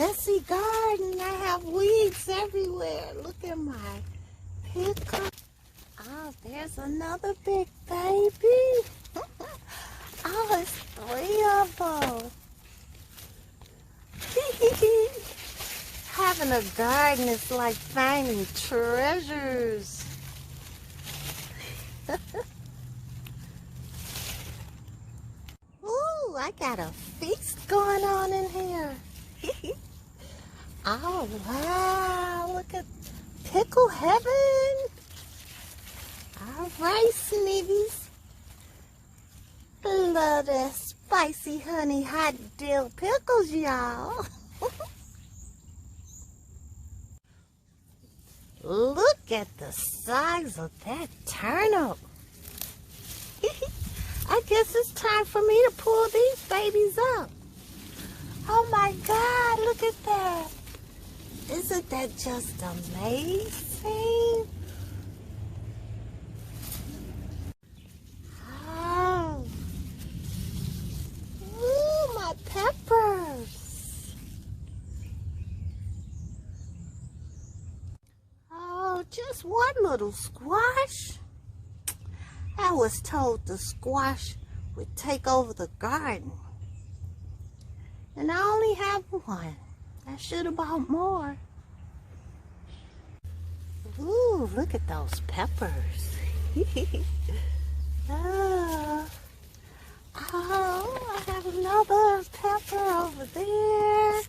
messy garden. I have weeds everywhere. Look at my pickle. Oh, there's another big baby. Oh, it's 3 of them. Having a garden is like finding treasures. Ooh, I got a feast going on in here. Oh, wow, look at pickle heaven. All right, Sniggies. Love that spicy honey hot dill pickles, y'all. Look at the size of that turnip. I guess it's time for me to pull these babies up. Oh my God, look at that. Isn't that just amazing? Oh. Ooh, my peppers. Oh, just one little squash. I was told the squash would take over the garden. And I only have one. I should have bought more. Ooh, look at those peppers. Oh, I have another pepper over there.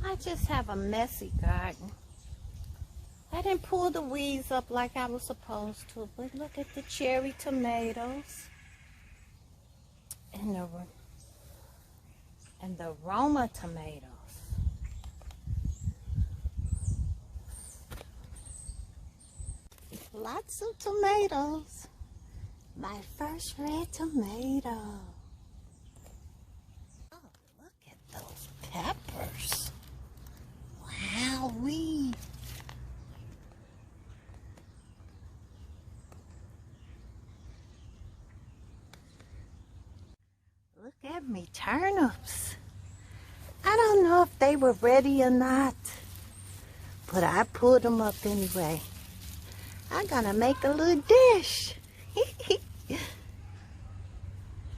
I just have a messy garden. I didn't pull the weeds up like I was supposed to, but look at the cherry tomatoes and the Roma tomatoes. Lots of tomatoes. My first red tomato. Oh, look at those peppers. Wowee. Look at me turnips. I don't know if they were ready or not, but I pulled them up anyway. I'm gonna make a little dish.